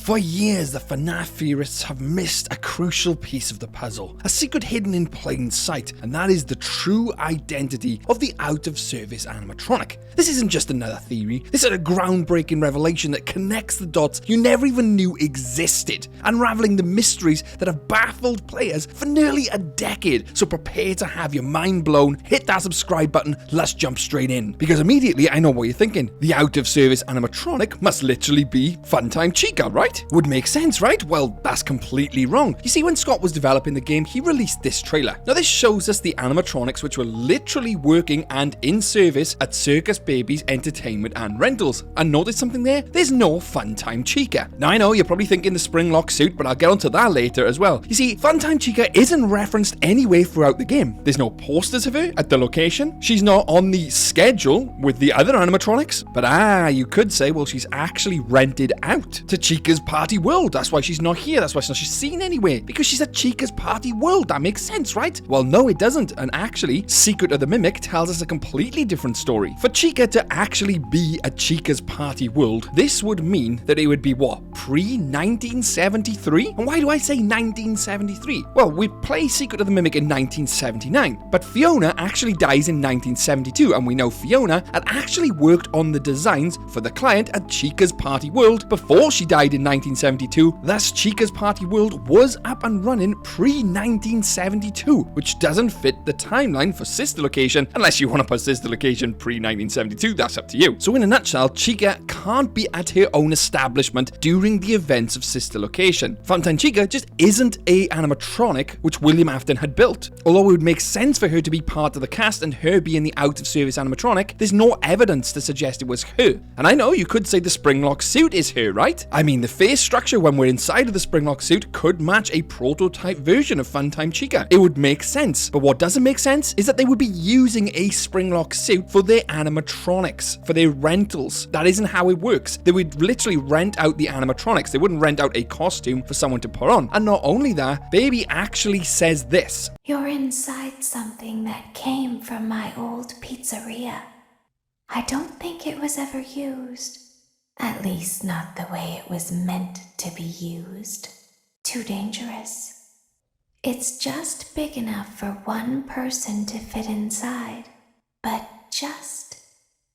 For years, the FNAF theorists have missed a crucial piece of the puzzle, a secret hidden in plain sight, and that is the true identity of the Out of Service Animatronic. This isn't just another theory, this is a groundbreaking revelation that connects the dots you never even knew existed, unraveling the mysteries that have baffled players for nearly a decade. So prepare to have your mind blown, hit that subscribe button, let's jump straight in. Because immediately I know what you're thinking, the Out of Service Animatronic must literally be Funtime Chica, right? Would make sense, right? Well, that's completely wrong. You see, when Scott was developing the game, he released this trailer. Now this shows us the animatronics which were literally working and in service at Circus Baby's entertainment and rentals. And notice something there? There's no Funtime Chica. Now I know you're probably thinking the spring-lock suit, but I'll get onto that later as well. You see, Funtime Chica isn't referenced anywhere throughout the game. There's no posters of her at the location. She's not on the schedule with the other animatronics. But you could say, well, she's actually rented out to Chica's Party World. That's why she's not here. That's why she's not seen anywhere. Because she's at Chica's Party World. That makes sense, right? Well, no, it doesn't. And actually, Secret of the Mimic tells us a completely different story. For Chica to actually be at Chica's Party World, this would mean that it would be what? Pre-1973? And why do I say 1973? Well, we play Secret of the Mimic in 1979, but Fiona actually dies in 1972, and we know Fiona had actually worked on the designs for the client at Chica's Party World before she died in 1972, thus Chica's Party World was up and running pre-1972, which doesn't fit the timeline for Sister Location, unless you want to put Sister Location pre-1972, that's up to you. So in a nutshell, Chica can't be at her own establishment during the events of Sister Location. Funtime Chica just isn't a animatronic which William Afton had built. Although it would make sense for her to be part of the cast and her being the Out of Service Animatronic, there's no evidence to suggest it was her. And I know you could say the spring-lock suit is her, right? I mean, the face structure when we're inside of the spring-lock suit could match a prototype version of Funtime Chica. It would make sense. But what doesn't make sense is that they would be using a spring-lock suit for their animatronics, for their rentals. That isn't how it works. They would literally rent out the animatronics. They wouldn't rent out a costume for someone to put on. And not only that, Baby actually says this. You're inside something that came from my old pizzeria. I don't think it was ever used. At least not the way it was meant to be used. Too dangerous. It's just big enough for one person to fit inside, but just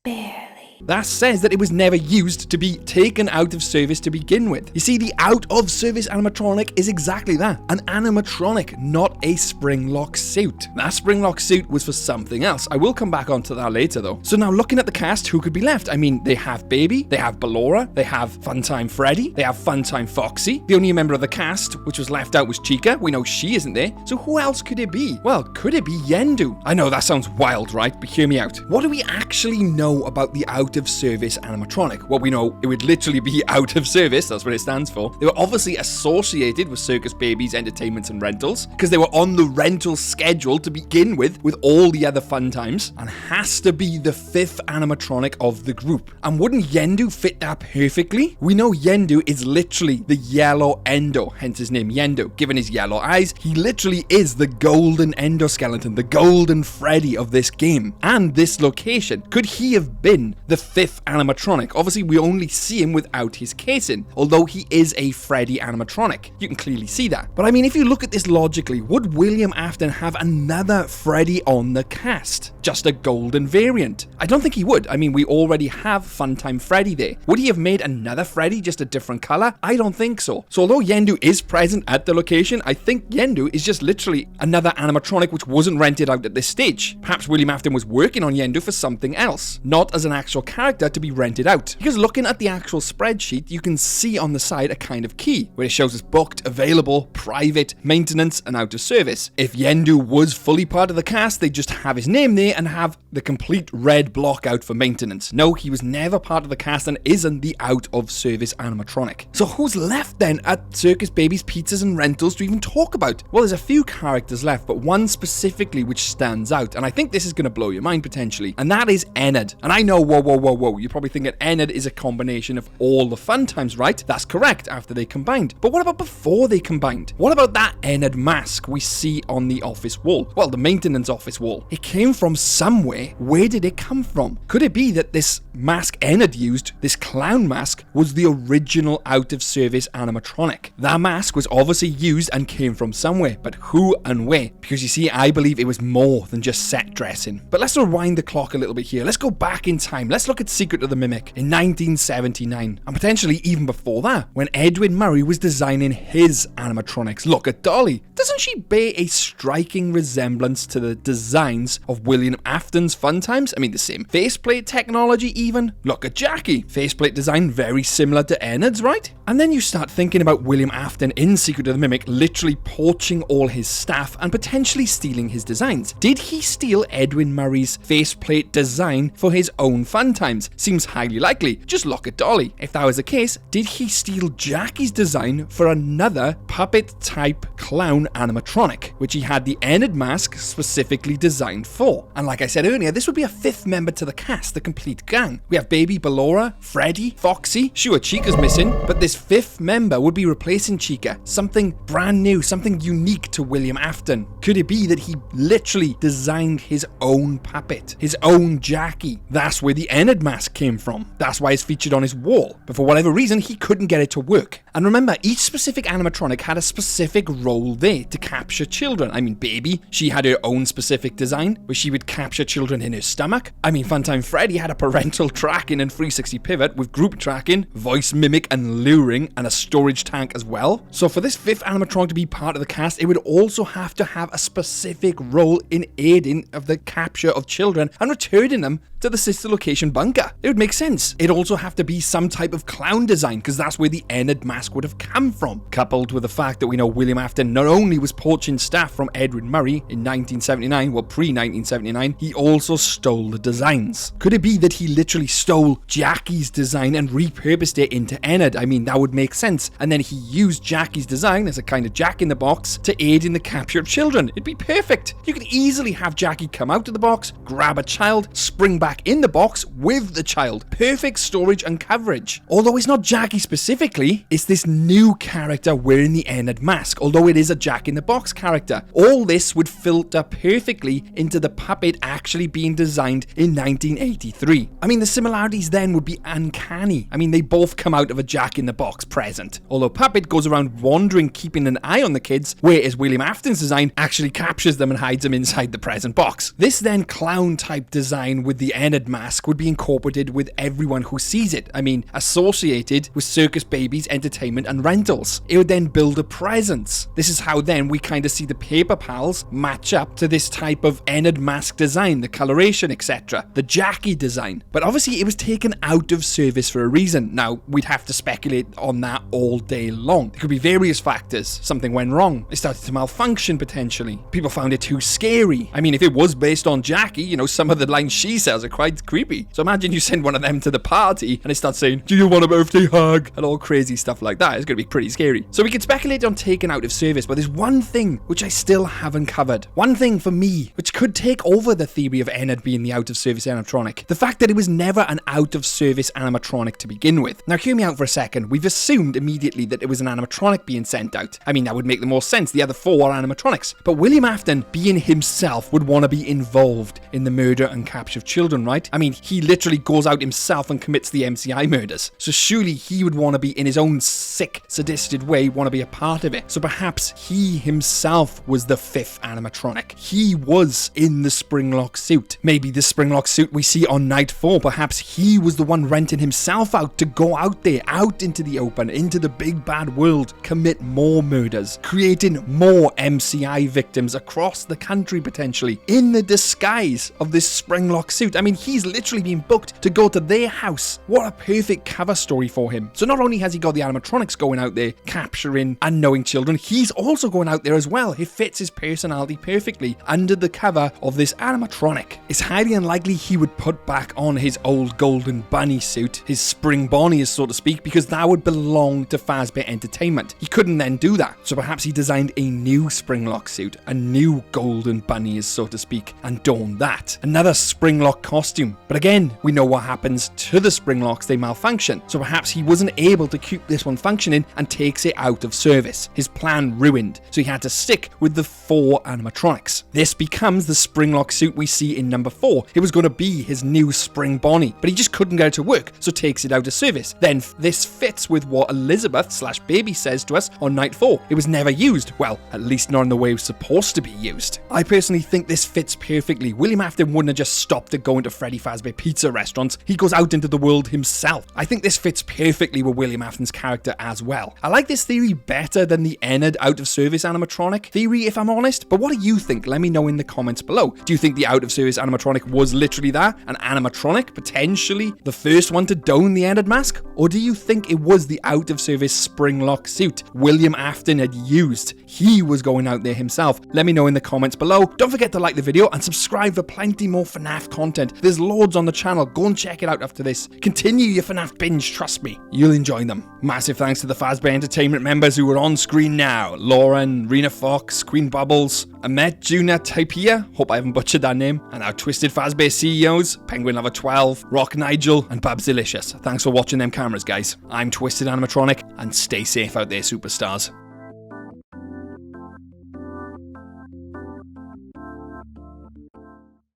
barely. That says that it was never used to be taken out of service to begin with. You see, the Out of Service Animatronic is exactly that, an animatronic, not a spring-lock suit. That spring-lock suit was for something else. I will come back onto that later though. So now looking at the cast, who could be left? I mean, they have Baby, they have Ballora, they have Funtime Freddy, they have Funtime Foxy. The only member of the cast which was left out was Chica. We know she isn't there. So who else could it be? Well, could it be Yendu? I know that sounds wild, right? But hear me out. What do we actually know about the Out of Service Animatronic? Well, we know it would literally be out of service, that's what it stands for. They were obviously associated with Circus Baby's entertainments and rentals, because they were on the rental schedule to begin with all the other fun times, and has to be the fifth animatronic of the group. And wouldn't Yendu fit that perfectly? We know Yendu is literally the yellow Endo, hence his name Yendu. Given his yellow eyes, he literally is the golden endoskeleton, the golden Freddy of this game, and this location. Could he have been the fifth animatronic? Obviously, we only see him without his casing, although he is a Freddy animatronic. You can clearly see that. But I mean, if you look at this logically, would William Afton have another Freddy on the cast? Just a golden variant? I don't think he would. I mean, we already have Funtime Freddy there. Would he have made another Freddy, just a different color? I don't think so. So although Yendu is present at the location, I think Yendu is just literally another animatronic which wasn't rented out at this stage. Perhaps William Afton was working on Yendu for something else, not as an actual character to be rented out. Because looking at the actual spreadsheet, you can see on the side a kind of key where it shows us booked, available, private, maintenance, and out of service. If Yendu was fully part of the cast, they just have his name there and have the complete red block out for maintenance. No, he was never part of the cast and isn't the Out of Service Animatronic. So who's left then at Circus Baby's Pizzas and Rentals to even talk about? Well, there's a few characters left, but one specifically which stands out, and I think this is going to blow your mind potentially, and that is Ennard. And I know, whoa, whoa. You're probably thinking Ennard is a combination of all the Funtimes, right? That's correct, after they combined. But what about before they combined? What about that Ennard mask we see on the office wall? Well, the maintenance office wall. It came from somewhere. Where did it come from? Could it be that this mask Ennard used, this clown mask, was the original out-of-service animatronic? That mask was obviously used and came from somewhere, but who and where? Because you see, I believe it was more than just set dressing. But let's rewind the clock a little bit here. Let's go back in time. Let's look at Secret of the Mimic in 1979, and potentially even before that, when Edwin Murray was designing his animatronics. Look at Dolly. Doesn't she bear a striking resemblance to the designs of William Afton's Funtimes? I mean, the same faceplate technology even. Look at Jackie. Faceplate design very similar to Ennard's, right? And then you start thinking about William Afton in Secret of the Mimic literally poaching all his staff and potentially stealing his designs. Did he steal Edwin Murray's faceplate design for his own Funtimes? Seems highly likely. Just look at Dolly. If that was the case, did he steal Jackie's design for another puppet-type clown animatronic, which he had the Ennard mask specifically designed for? And like I said earlier, this would be a fifth member to the cast, the complete gang. We have Baby Ballora, Freddy, Foxy. Sure, Chica's missing, but this fifth member would be replacing Chica. Something brand new, something unique to William Afton. Could it be that he literally designed his own puppet, his own Jackie? That's where the Ennard mask came from. That's why it's featured on his wall. But for whatever reason, he couldn't get it to work. And remember, each specific animatronic had a specific role there to capture children. I mean, Baby, she had her own specific design, where she would capture children in her stomach. I mean, Funtime Freddy had a parental tracking and 360 pivot with group tracking, voice mimic and luring, and a storage tank as well. So for this fifth animatronic to be part of the cast, it would also have to have a specific role in aiding of the capture of children and returning them to the sister location bunker. It would make sense. It'd also have to be some type of clown design, because that's where the Ennard mask would have come from. Coupled with the fact that we know William Afton not only was poaching staff from Edwin Murray in 1979, well, pre-1979, he also stole the designs. Could it be that he literally stole Jackie's design and repurposed it into Ennard? I mean, that would make sense. And then he used Jackie's design as a kind of Jack in the Box to aid in the capture of children. It'd be perfect. You could easily have Jackie come out of the box, grab a child, spring back in the box with the child. Perfect storage and coverage. Although it's not Jackie specifically, it's this new character wearing the Ennard mask, although it is a Jack in the Box character. All this would filter perfectly into the puppet actually being designed in 1983. I mean, the similarities then would be uncanny. I mean, they both come out of a Jack in the Box present. Although Puppet goes around wandering, keeping an eye on the kids, whereas William Afton's design actually captures them and hides them inside the present box. This then clown type design with the Ennard mask would be incorporated with everyone who sees it. I mean, associated with Circus Babies, entertainment and rentals. It would then build a presence. This is how then we kind of see the paper pals match up to this type of Ennard mask design, the coloration, etc. The Jackie design. But obviously it was taken out of service for a reason. Now, we'd have to speculate on that all day long. There could be various factors. Something went wrong. It started to malfunction potentially. People found it too scary. I mean, if it was based on Jackie, you know, some of the lines she says are quite creepy. So imagine you send one of them to the party and it starts saying, "Do you want a birthday hug?" and all crazy stuff like that. It's going to be pretty scary. So we could speculate on taking out of service, but there's one thing which I still haven't covered. One thing for me, which could take over the theory of Ennard being the out of service animatronic. The fact that it was never an out of service animatronic to begin with. Now hear me out for a second. We've assumed immediately that it was an animatronic being sent out. I mean, that would make the most sense. The other four are animatronics. But William Afton, being himself, would want to be involved in the murder and capture of children, right? I mean, he literally goes out himself and commits the MCI murders. So surely he would want to be, in his own sick, sadistic way, want to be a part of it. So perhaps he himself was the fifth animatronic. He was in the Springlock suit. Maybe the Springlock suit we see on night 4, perhaps he was the one renting himself out to go out there, out into the open, into the big bad world, commit more murders, creating more MCI victims across the country potentially, in the disguise of this Springlock suit. I mean, he's literally been booked to go to their house. What a perfect cover story for him. So not only has he got the animatronics going out there, capturing and knowing children, he's also going out there as well. It fits his personality perfectly under the cover of this animatronic. It's highly unlikely he would put back on his old golden bunny suit, his spring bonnies, so to speak, because that would belong to Fazbear Entertainment. He couldn't then do that. So perhaps he designed a new Springlock suit, a new golden bunnies, so to speak, and donned that. Another Springlock costume. But again, then we know what happens to the spring locks, they malfunction. So perhaps he wasn't able to keep this one functioning and takes it out of service. His plan ruined, so he had to stick with the 4 animatronics. This becomes the spring lock suit we see in number 4. It was going to be his new spring Bonnie, but he just couldn't get it to work, so takes it out of service. Then this fits with what Elizabeth/Baby says to us on night 4. It was never used. Well, at least not in the way it was supposed to be used. I personally think this fits perfectly. William Afton wouldn't have just stopped at going to Freddy Fazbear Pizza restaurants. He goes out into the world himself. I think this fits perfectly with William Afton's character as well. I like this theory better than the Ennard Out of Service Animatronic theory, if I'm honest. But what do you think? Let me know in the comments below. Do you think the Out of Service Animatronic was literally that? An animatronic? Potentially the first one to don the Ennard mask? Or do you think it was the Out of Service spring lock suit William Afton had used? He was going out there himself. Let me know in the comments below. Don't forget to like the video and subscribe for plenty more FNAF content. There's loads on the channel. Go and check it out after this. Continue your FNAF binge, trust me. You'll enjoy them. Massive thanks to the Fazbear Entertainment members who are on screen now. Lauren, Rena Fox, Queen Bubbles, Ahmet Juna Taipia, hope I haven't butchered that name, and our Twisted Fazbear CEOs, Penguin Lover 12, Rock Nigel, and Babs Delicious. Thanks for watching them cameras, guys. I'm Twisted Animatronic, and stay safe out there, superstars.